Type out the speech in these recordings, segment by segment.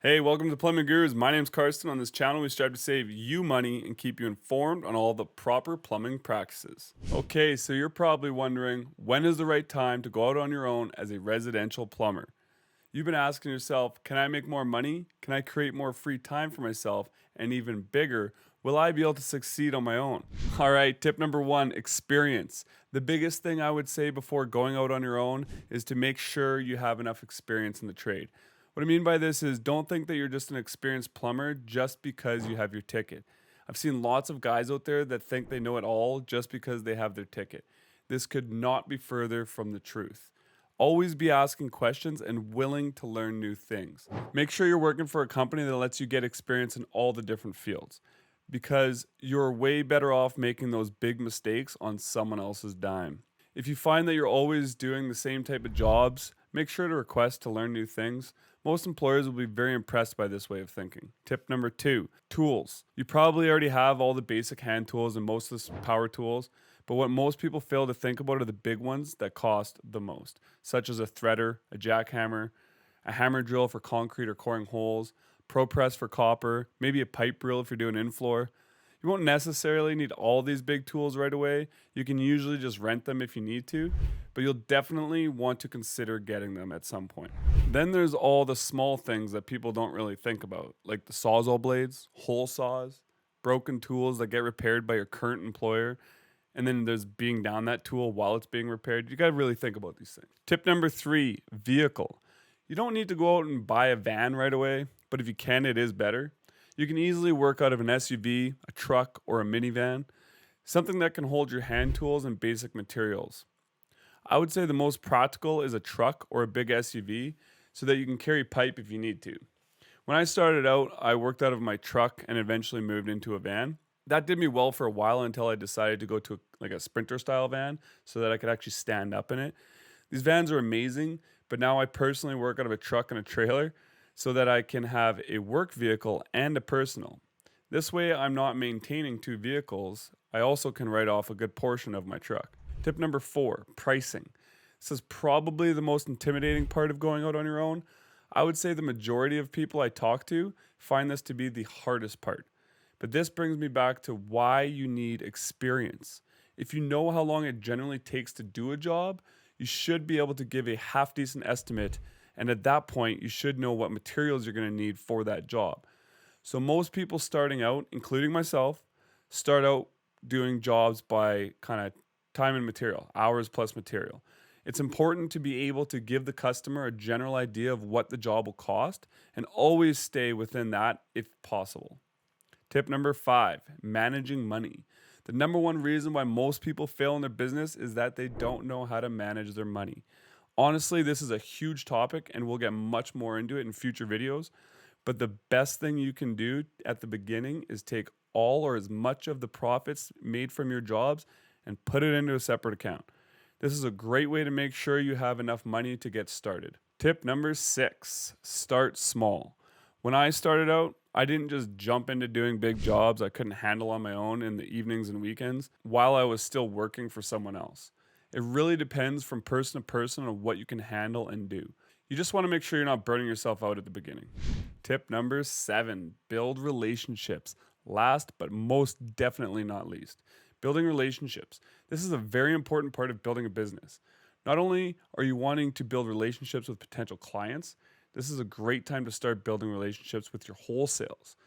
Hey, welcome to Plumbing Gurus. My name's Karsten. On this channel, we strive to save you money and keep you informed on all the proper plumbing practices. Okay, so you're probably wondering, when is the right time to go out on your own as a residential plumber? You've been asking yourself, can I make more money? Can I create more free time for myself? And even bigger, will I be able to succeed on my own? All right, tip number one, experience. The biggest thing I would say before going out on your own is to make sure you have enough experience in the trade. What I mean by this is don't think that you're just an experienced plumber just because you have your ticket. I've seen lots of guys out there that think they know it all just because they have their ticket. This could not be further from the truth. Always be asking questions and willing to learn new things. Make sure you're working for a company that lets you get experience in all the different fields because you're way better off making those big mistakes on someone else's dime. If you find that you're always doing the same type of jobs, make sure to request to learn new things. Most employers will be very impressed by this way of thinking. Tip number two, tools. You probably already have all the basic hand tools and most of the power tools, but what most people fail to think about are the big ones that cost the most, such as a threader, a jackhammer, a hammer drill for concrete or coring holes, pro press for copper, maybe a pipe drill if you're doing in-floor. You won't necessarily need all these big tools right away. You can usually just rent them if you need to, but you'll definitely want to consider getting them at some point. Then there's all the small things that people don't really think about, like the sawzall blades, hole saws, broken tools that get repaired by your current employer, and then there's being down that tool while it's being repaired. You got to really think about these things. Tip number three, vehicle. You don't need to go out and buy a van right away, but if you can, it is better. You can easily work out of an SUV, a truck, or a minivan, something that can hold your hand tools and basic materials. I would say the most practical is a truck or a big SUV so that you can carry pipe if you need to. When I started out, I worked out of my truck and eventually moved into a van. That did me well for a while until I decided to go to a sprinter style van so that I could actually stand up in it. These vans are amazing, but now I personally work out of a truck and a trailer so that I can have a work vehicle and a personal. This way, I'm not maintaining two vehicles. I also can write off a good portion of my truck. Tip number four, pricing. This is probably the most intimidating part of going out on your own. I would say the majority of people I talk to find this to be the hardest part. But this brings me back to why you need experience. If you know how long it generally takes to do a job, you should be able to give a half decent estimate, and at that point, you should know what materials you're going to need for that job. So most people starting out, including myself, start out doing jobs by kind of time and material, hours plus material. It's important to be able to give the customer a general idea of what the job will cost and always stay within that if possible. Tip number five, managing money. The number one reason why most people fail in their business is that they don't know how to manage their money. Honestly, this is a huge topic and we'll get much more into it in future videos. But the best thing you can do at the beginning is take all or as much of the profits made from your jobs and put it into a separate account. This is a great way to make sure you have enough money to get started. Tip number six, start small. When I started out, I didn't just jump into doing big jobs I couldn't handle on my own in the evenings and weekends while I was still working for someone else. It really depends from person to person on what you can handle and do. You just want to make sure you're not burning yourself out at the beginning. Tip number seven, build relationships. Last but most definitely not least, building relationships. This is a very important part of building a business. Not only are you wanting to build relationships with potential clients, this is a great time to start building relationships with your wholesales.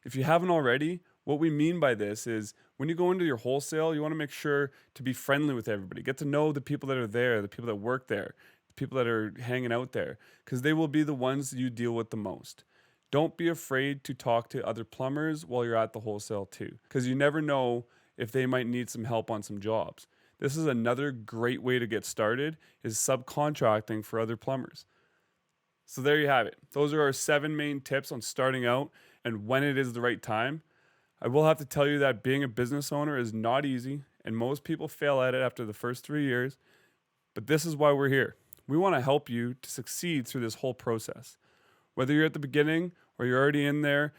If you haven't already, what we mean by this is when you go into your wholesale, you want to make sure to be friendly with everybody. Get to know the people that are there, the people that work there, the people that are hanging out there, because they will be the ones you deal with the most. Don't be afraid to talk to other plumbers while you're at the wholesale too, because you never know if they might need some help on some jobs. This is another great way to get started is subcontracting for other plumbers. So there you have it. Those are our 7 main tips on starting out and when it is the right time. I will have to tell you that being a business owner is not easy, and most people fail at it after the first 3 years. But this is why we're here. We want to help you to succeed through this whole process. Whether you're at the beginning or you're already in there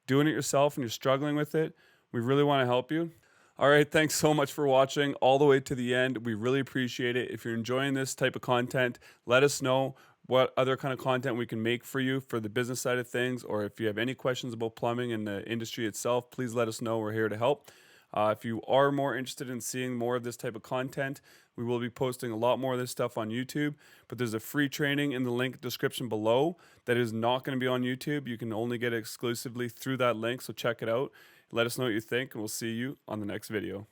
doing it yourself and you're struggling with it, we really want to help you. All right, thanks so much for watching all the way to the end. We really appreciate it. If you're enjoying this type of content, let us know. what other kind of content we can make for you for the business side of things, or if you have any questions about plumbing and the industry itself, please let us know. We're here to help. If you are more interested in seeing more of this type of content, we will be posting a lot more of this stuff on YouTube. But there's a free training in the link description below that is not going to be on YouTube. You can only get it exclusively through that link, so check it out. Let us know what you think, and we'll see you on the next video.